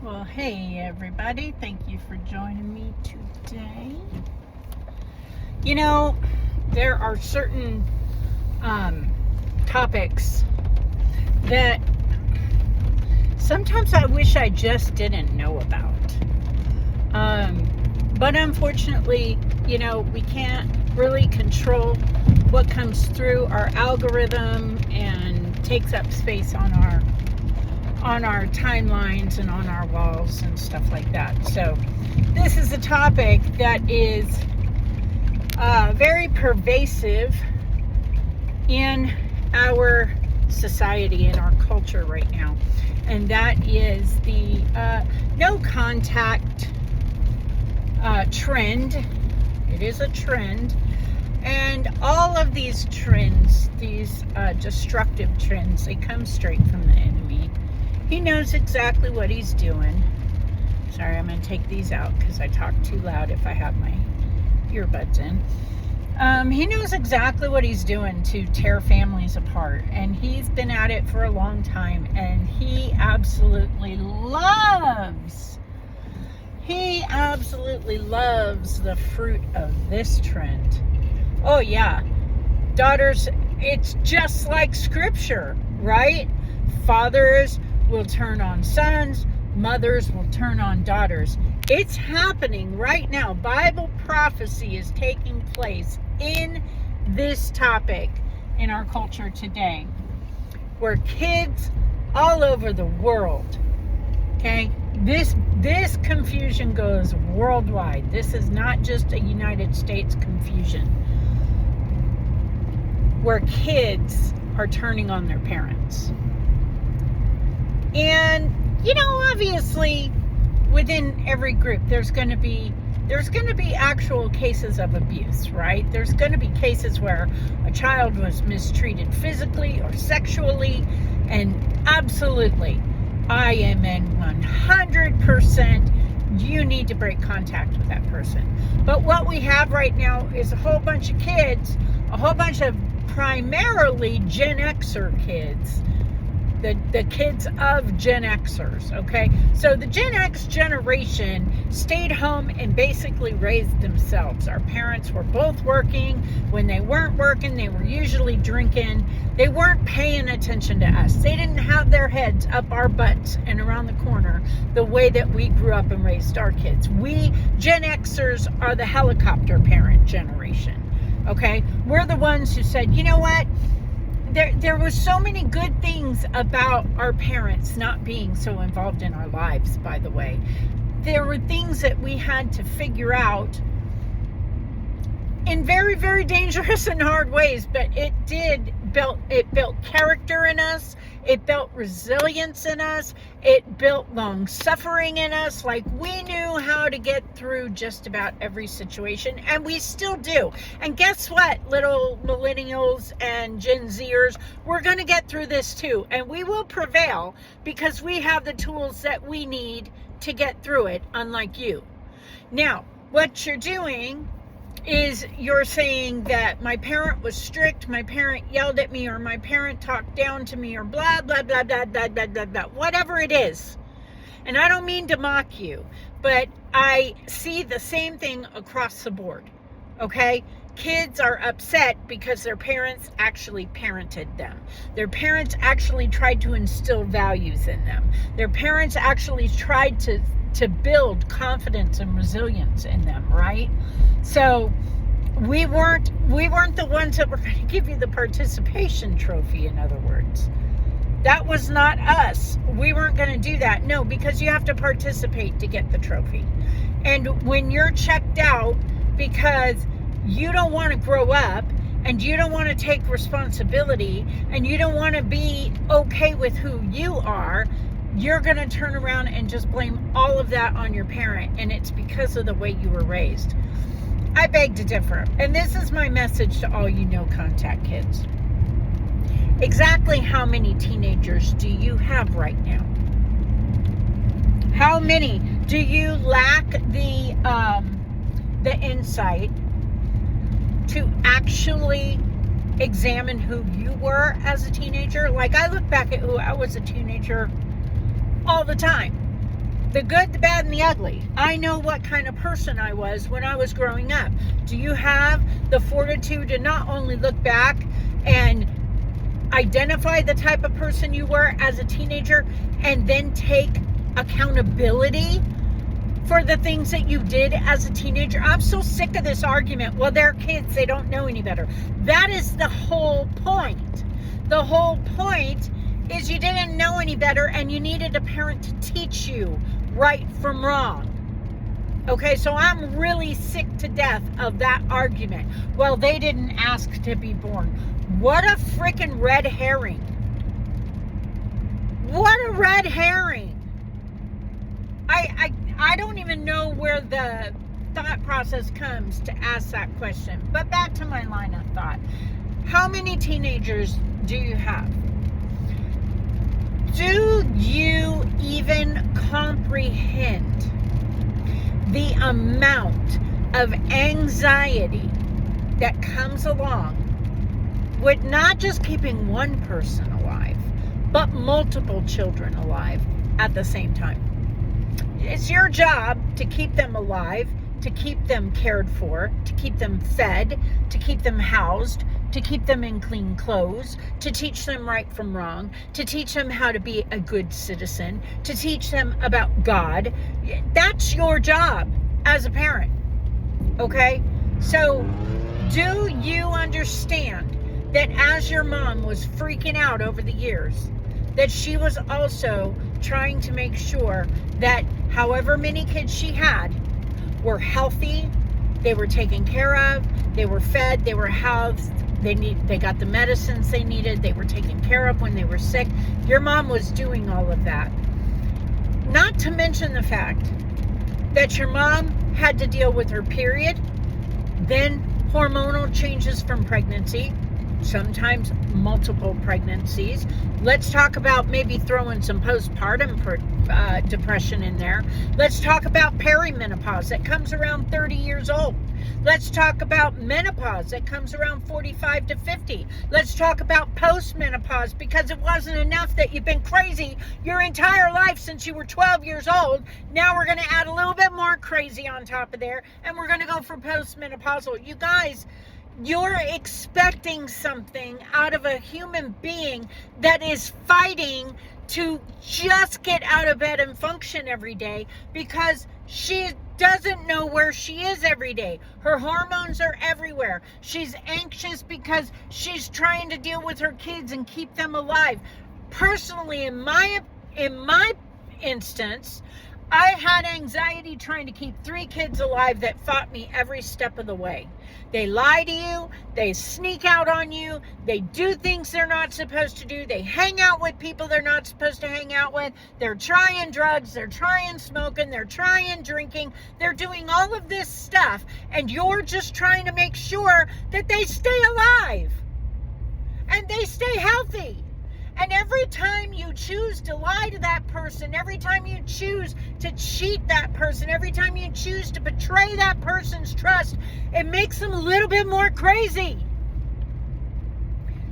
Well, hey everybody, thank you for joining me today. You know, there are certain topics that sometimes I wish I just didn't know about. But unfortunately, we can't really control what comes through our algorithm and takes up space on our timelines and on our walls and stuff like that. So this is a topic that is very pervasive in our society, in our culture right now, and that is the no contact trend. It is a trend, and all of these trends, these destructive trends, they come straight from the enemy. He knows exactly what he's doing. Sorry, I'm going to take these out because I talk too loud if I have my earbuds in. He knows exactly what he's doing to tear families apart, and he's been at it for a long time, and he absolutely loves the fruit of this trend. Oh yeah, daughters, it's just like scripture, right? Fathers will turn on sons, mothers will turn on daughters. It's happening right now. Bible prophecy is taking place in this topic in our culture today, where kids all over the world, okay, this confusion goes worldwide. This is not just a United States confusion, where kids are turning on their parents. And obviously within every group there's going to be actual cases of abuse, right? There's going to be cases where a child was mistreated physically or sexually, and absolutely I am in 100% you need to break contact with that person. But what we have right now is a whole bunch of kids, a whole bunch of primarily Gen Xer kids, the kids of Gen Xers, okay? So the Gen X generation stayed home and basically raised themselves. Our parents were both working. When they weren't working, they were usually drinking. They weren't paying attention to us. They didn't have their heads up our butts and around the corner the way that we grew up and raised our kids. We Gen Xers are the helicopter parent generation, okay? We're the ones who said, you know what? There was so many good things about our parents not being so involved in our lives, by the way. There were things that we had to figure out in very, very dangerous and hard ways, but it built character in us. It built resilience in us. It built long suffering in us. Like, we knew how to get through just about every situation, and we still do. And guess what, little millennials and Gen Zers, we're going to get through this too, and we will prevail because we have the tools that we need to get through it, unlike you. Now, what you're doing is you're saying that my parent was strict, my parent yelled at me, or my parent talked down to me, or blah, blah, blah, blah, blah, blah, blah, blah, whatever it is. And I don't mean to mock you, but I see the same thing across the board, okay? Kids are upset because their parents actually parented them. Their parents actually tried to instill values in them. Their parents actually tried to build confidence and resilience in them, right? So we weren't the ones that were going to give you the participation trophy, in other words. That was not us. We weren't going to do that. No, because you have to participate to get the trophy. And when you're checked out because you don't want to grow up, and you don't want to take responsibility, and you don't want to be okay with who you are, you're going to turn around and just blame all of that on your parent, and it's because of the way you were raised. I beg to differ, and this is my message to all you no contact kids. Exactly how many teenagers do you have right now? How many? Do you lack the insight to actually examine who you were as a teenager? Like, I look back at who I was a teenager all the time. The good, the bad, and the ugly. I know what kind of person I was when I was growing up. Do you have the fortitude to not only look back and identify the type of person you were as a teenager and then take accountability for the things that you did as a teenager? I'm so sick of this argument. Well, they're kids, they don't know any better. That is the whole point. The whole point is you didn't know any better and you needed a parent to teach you right from wrong. Okay, so I'm really sick to death of that argument. Well, they didn't ask to be born. What a freaking red herring. What a red herring. I don't even know where the thought process comes to ask that question. But back to my line of thought. How many teenagers do you have? Do you even comprehend the amount of anxiety that comes along with not just keeping one person alive, but multiple children alive at the same time? It's your job to keep them alive, to keep them cared for, to keep them fed, to keep them housed, to keep them in clean clothes, to teach them right from wrong, to teach them how to be a good citizen, to teach them about God. That's your job as a parent, okay? So do you understand that as your mom was freaking out over the years, that she was also trying to make sure that however many kids she had were healthy, they were taken care of, they were fed, they were housed, they got the medicines they needed, they were taken care of when they were sick. Your mom was doing all of that. Not to mention the fact that your mom had to deal with her period, then hormonal changes from pregnancy, sometimes multiple pregnancies. Let's talk about maybe throwing some postpartum depression in there. Let's talk about perimenopause that comes around 30 years old. Let's talk about menopause that comes around 45 to 50. Let's talk about postmenopause, because it wasn't enough that you've been crazy your entire life since you were 12 years old. Now we're going to add a little bit more crazy on top of there, and we're going to go for postmenopausal. You guys, you're expecting something out of a human being that is fighting to just get out of bed and function every day because she doesn't know where she is every day. Her hormones are everywhere. She's anxious because she's trying to deal with her kids and keep them alive. Personally, in my instance, I had anxiety trying to keep 3 kids alive that fought me every step of the way. They lie to you, they sneak out on you, they do things they're not supposed to do, they hang out with people they're not supposed to hang out with, they're trying drugs, they're trying smoking, they're trying drinking, they're doing all of this stuff, and you're just trying to make sure that they stay alive and they stay healthy. And every time you choose to lie to that person, every time you choose to cheat that person, every time you choose to betray that person's trust, it makes them a little bit more crazy.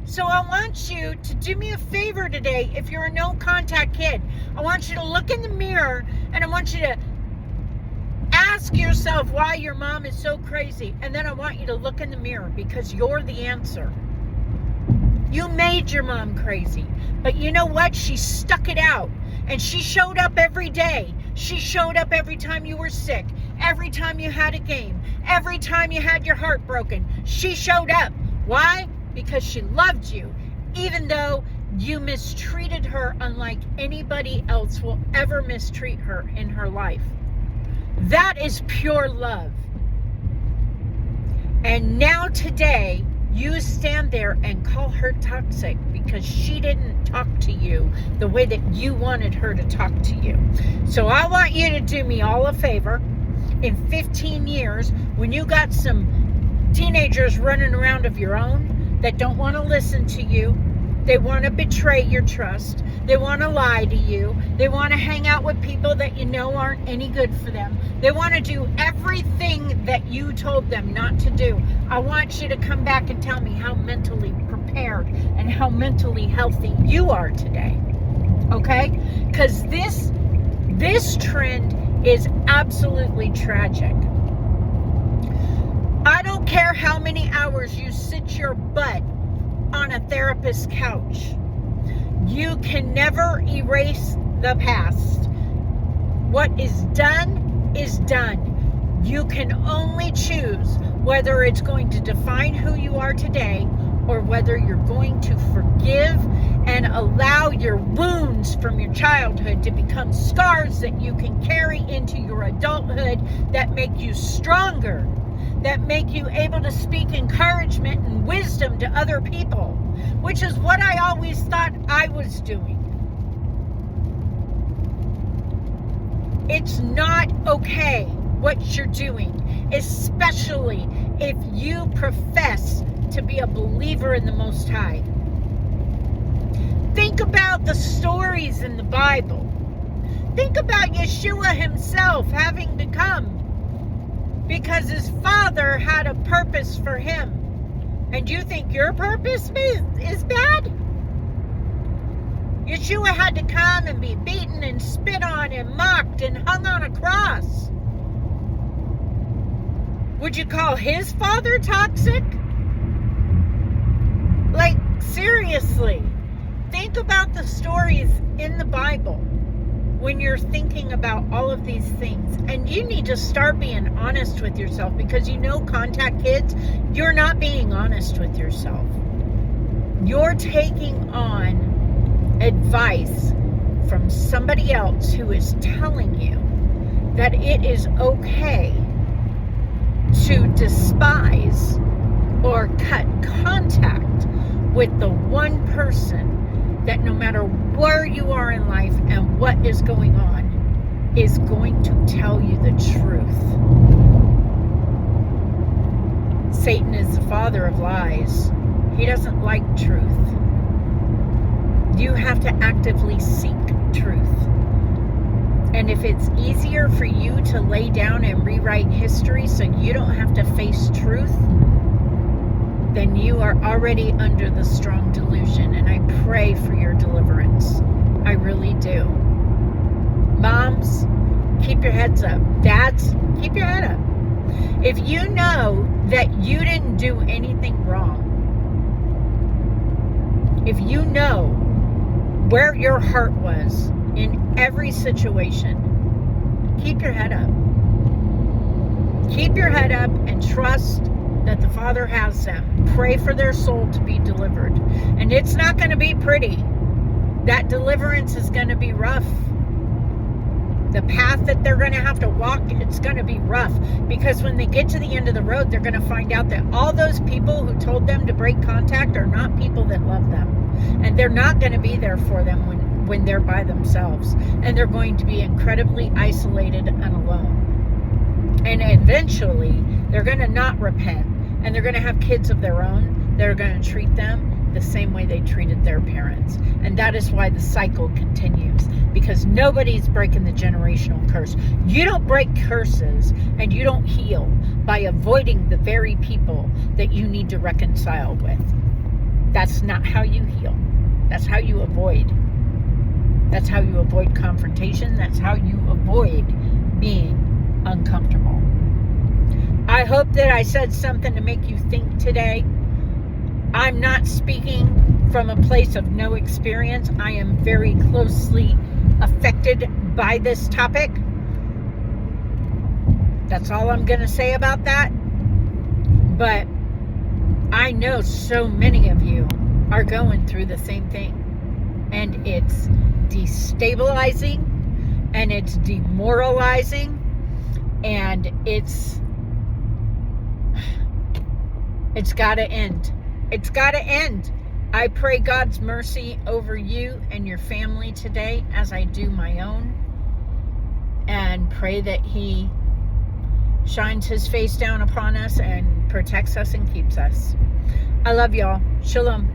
So I want you to do me a favor today. If you're a no-contact kid, I want you to look in the mirror and I want you to ask yourself why your mom is so crazy. And then I want you to look in the mirror because you're the answer. You made your mom crazy, but you know what? She stuck it out, and she showed up every day. She showed up every time you were sick, every time you had a game, every time you had your heart broken. She showed up. Why? Because she loved you, even though you mistreated her unlike anybody else will ever mistreat her in her life. That is pure love. And now today, you stand there and call her toxic because she didn't talk to you the way that you wanted her to talk to you. So I want you to do me all a favor. In 15 years, when you got some teenagers running around of your own that don't want to listen to you, they want to betray your trust, they want to lie to you, they want to hang out with people that you know aren't any good for them, they want to do everything that you told them not to do. I want you to come back and tell me how mentally prepared and how mentally healthy you are today. Okay? Because this This trend is absolutely tragic. I don't care how many hours you sit your butt on a therapist's couch. You can never erase the past. What is done is done. You can only choose whether it's going to define who you are today or whether you're going to forgive and allow your wounds from your childhood to become scars that you can carry into your adulthood that make you stronger, that make you able to speak encouragement and wisdom to other people, which is what I always thought I was doing. It's not okay what you're doing, especially if you profess to be a believer in the Most High. Think about the stories in the Bible. Think about Yeshua himself having to come because his Father had a purpose for him. And you think your purpose is bad? Yeshua had to come and be beaten and spit on and mocked and hung on a cross. Would you call his Father toxic? Like, seriously, think about the stories in the Bible when you're thinking about all of these things. And you need to start being honest with yourself, because contact kids, you're not being honest with yourself. You're taking on advice from somebody else who is telling you that it is okay to despise or cut contact with the one person that, no matter where you are in life and what is going on, is going to tell you the truth. Satan is the father of lies. He doesn't like truth. You have to actively seek truth. And if it's easier for you to lay down and rewrite history so you don't have to face truth, then you are already under the strong delusion. And I pray for your deliverance. I really do. Moms, keep your heads up. Dads, keep your head up. If you know that you didn't do anything wrong, if you know where your heart was in every situation, keep your head up. Keep your head up and trust that the Father has them. Pray for their soul to be delivered. And it's not going to be pretty. That deliverance is going to be rough. The path that they're going to have to walk, it's going to be rough. Because when they get to the end of the road, they're going to find out that all those people who told them to break contact are not people that love them. And they're not going to be there for them when they're by themselves. And they're going to be incredibly isolated and alone. And eventually, they're going to not repent. And they're going to have kids of their own that are going to treat them the same way they treated their parents. And that is why the cycle continues. Because nobody's breaking the generational curse. You don't break curses and you don't heal by avoiding the very people that you need to reconcile with. That's not how you heal. That's how you avoid. That's how you avoid confrontation. That's how you avoid being uncomfortable. I hope that I said something to make you think today. I'm not speaking from a place of no experience. I am very closely affected by this topic. That's all I'm going to say about that. But I know so many of you are going through the same thing. And it's destabilizing. And it's demoralizing. And it's got to end. It's got to end. I pray God's mercy over you and your family today, as I do my own, and pray that He shines His face down upon us and protects us and keeps us. I love y'all. Shalom.